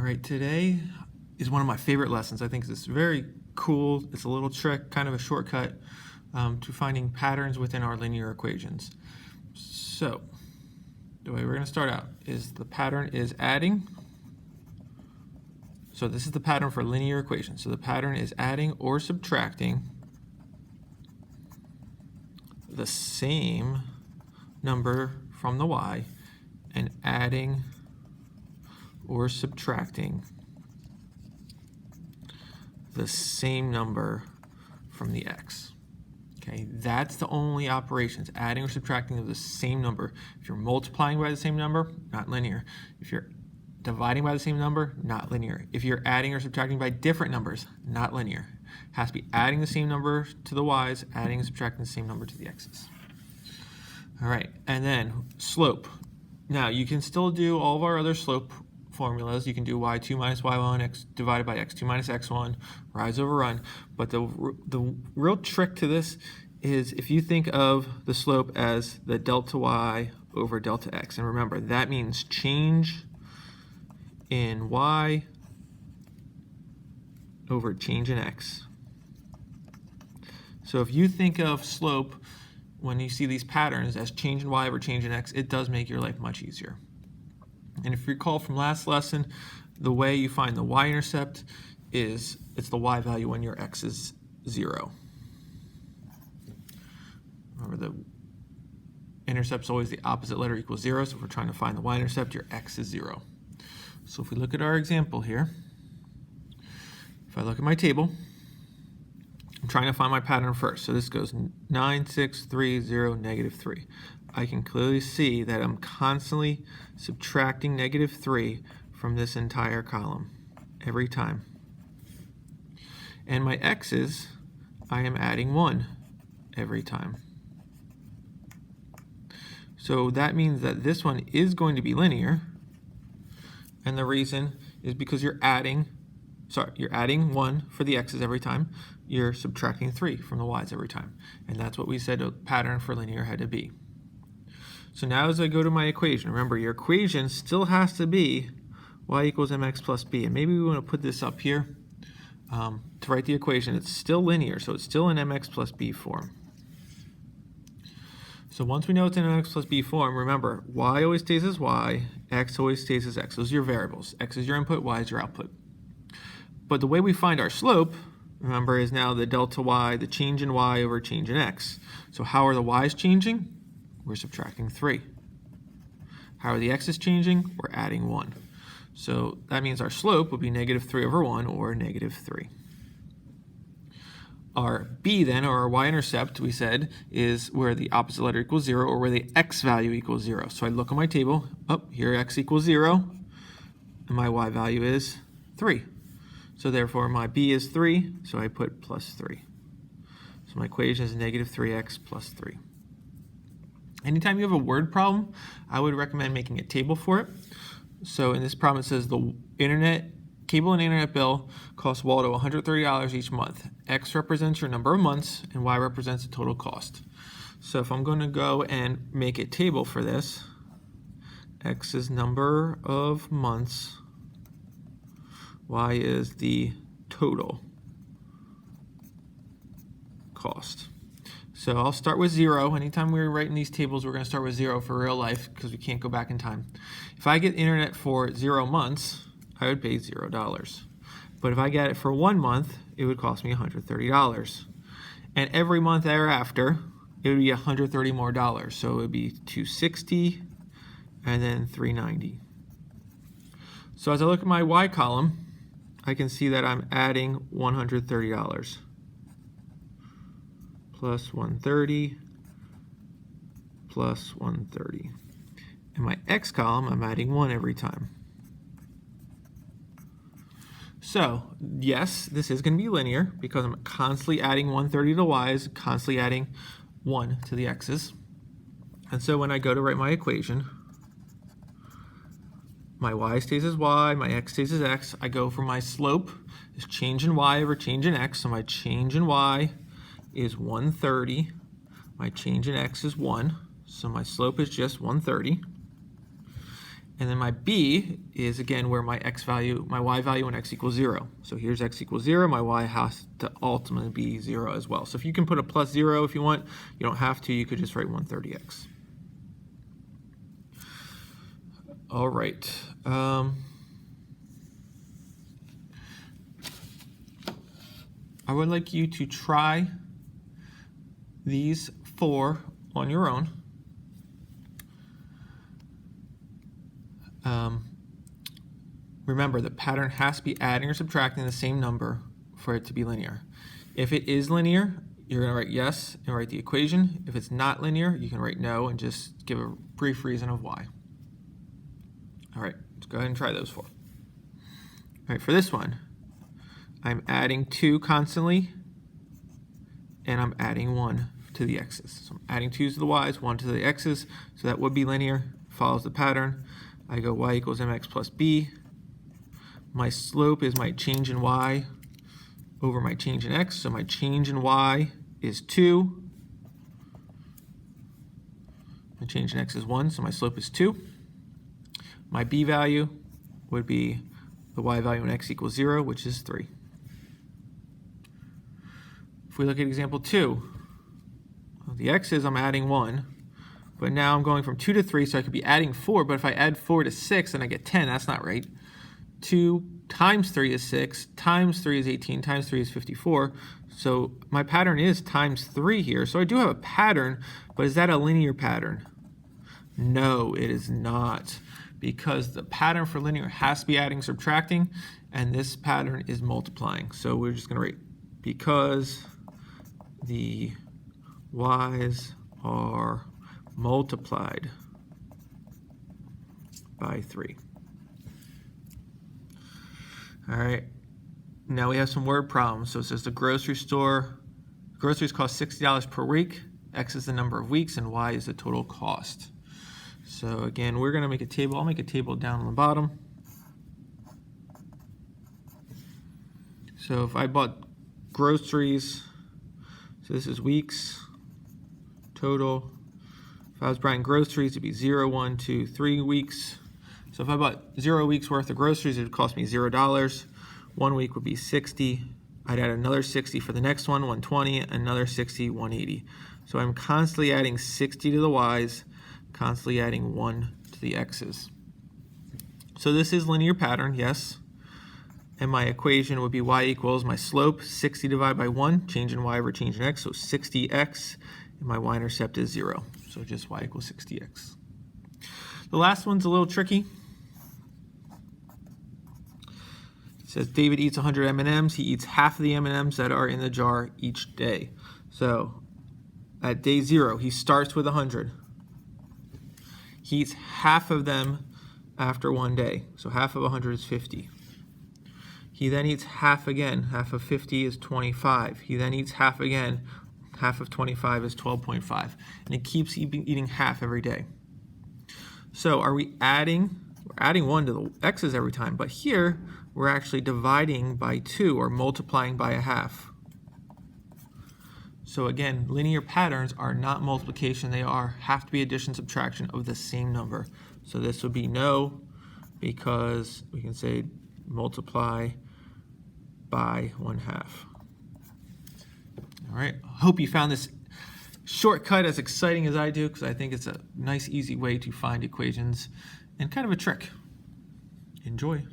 right, today is one of my favorite lessons. I think it's very cool. It's a little trick, kind of a shortcut to finding patterns within our linear equations. So the way we're going to start out is the pattern is adding. So this is the pattern for linear equations. So the pattern is adding or subtracting the same number from the y and adding or subtracting the same number from the x. Okay, that's the only operations, adding or subtracting of the same number. If you're multiplying by the same number, not linear. If you're dividing by the same number, not linear. If you're adding or subtracting by different numbers, not linear. It has to be adding the same number to the y's, adding and subtracting the same number to the x's. All right, and then slope. Now, you can still do all of our other slope formulas. You can do y2 minus y1 x divided by x2 minus x1, rise over run. But the real trick to this is if you think of the slope as the delta y over delta x. And remember, that means change in y over change in x. So if you think of slope when you see these patterns as change in y over change in x, it does make your life much easier. And if you recall from last lesson, the way you find the y-intercept is it's the y value when your x is 0. Remember, the intercept's always the opposite letter equals 0, so if we're trying to find the y-intercept, your x is 0. So if we look at our example here, if I look at my table, I'm trying to find my pattern first. So this goes 9, 6, 3, 0, negative 3. I can clearly see that I'm constantly subtracting negative 3 from this entire column every time. And my x's, I am adding 1 every time. So that means that this one is going to be linear. And the reason is because you're adding 1 for the x's every time. You're subtracting 3 from the y's every time. And that's what we said a pattern for linear had to be. So now as I go to my equation, remember your equation still has to be y equals mx plus b. And maybe we want to put this up here to write the equation. It's still linear, so it's still in mx plus b form. So once we know it's in mx plus b form, remember, y always stays as y, x always stays as x. Those are your variables. X is your input, y is your output. But the way we find our slope, remember, is now the delta y, the change in y over change in x. So how are the y's changing? We're subtracting 3. How are the x's changing? We're adding 1. So that means our slope would be negative 3 over 1, or negative 3. Our b then, or our y-intercept, we said, is where the opposite letter equals 0, or where the x value equals 0. So I look at my table, here x equals 0, and my y value is 3. So therefore my b is 3, so I put plus 3. So my equation is negative 3x plus 3. Anytime you have a word problem, I would recommend making a table for it. So in this problem it says the cable and internet bill costs Waldo $130 each month. X represents your number of months and Y represents the total cost. So if I'm going to go and make a table for this, X is number of months, Y is the total cost. So I'll start with 0. Anytime we're writing these tables, we're going to start with 0 for real life because we can't go back in time. If I get internet for 0 months, I would pay $0. But if I get it for 1 month, it would cost me $130. And every month thereafter, it would be $130 more. So it would be $260 and then $390. So as I look at my Y column, I can see that I'm adding $130. Plus 130, plus 130. In my x column, I'm adding 1 every time. So, yes, this is going to be linear because I'm constantly adding 130 to y's, constantly adding 1 to the x's. And so when I go to write my equation, my y stays as y, my x stays as x. I go for my slope is change in y over change in x. So my change in y is 130. My change in x is 1. So my slope is just 130. And then my b is, again, where my y value when x equals 0. So here's x equals 0. My y has to ultimately be 0 as well. So if you can put a plus 0 if you want, you don't have to. You could just write 130x. All right. I would like you to try these 4 on your own. Remember, the pattern has to be adding or subtracting the same number for it to be linear. If it is linear, you're going to write yes and write the equation. If it's not linear, you can write no and just give a brief reason of why. All right, let's go ahead and try those 4. All right, for this one, I'm adding 2 constantly, and I'm adding 1 to the x's. So I'm adding 2's to the y's, 1 to the x's, so that would be linear, follows the pattern. I go y equals mx plus b. My slope is my change in y over my change in x, so my change in y is 2. My change in x is 1, so my slope is 2. My b value would be the y value when x equals 0, which is 3. If we look at example 2, the x's I'm adding 1, but now I'm going from 2 to 3, so I could be adding 4, but if I add 4 to 6, then I get 10. That's not right. 2 times 3 is 6, times 3 is 18, times 3 is 54. So my pattern is times 3 here. So I do have a pattern, but is that a linear pattern? No, it is not, because the pattern for linear has to be adding, subtracting, and this pattern is multiplying. So we're just going to write because the y's are multiplied by 3. All right, now we have some word problems. So it says the grocery store, groceries cost $60 per week. X is the number of weeks and Y is the total cost. So again, we're gonna make a table. I'll make a table down on the bottom. So if I bought groceries, so this is weeks, total. If I was buying groceries, it'd be 0, 1, 2, 3 weeks. So if I bought 0 weeks worth of groceries, it would cost me $0. 1 week would be 60. I'd add another 60 for the next one, 120, another 60, 180. So I'm constantly adding 60 to the y's, constantly adding 1 to the x's. So this is linear pattern, yes. And my equation would be y equals my slope, 60 divided by 1, change in y over change in x, so 60x, and my y-intercept is 0. So just y equals 60x. The last one's a little tricky. It says David eats 100 M&Ms. He eats half of the M&Ms that are in the jar each day. So at day 0, he starts with 100. He eats half of them after 1 day. So half of 100 is 50. He then eats half again. Half of 50 is 25. He then eats half again. Half of 25 is 12.5. And it keeps eating half every day. So are we adding? We're adding 1 to the x's every time. But here, we're actually dividing by 2 or multiplying by a half. So again, linear patterns are not multiplication. They have to be addition, subtraction of the same number. So this would be no, because we can say multiply by 1/2. All right, hope you found this shortcut as exciting as I do, because I think it's a nice, easy way to find equations and kind of a trick. Enjoy.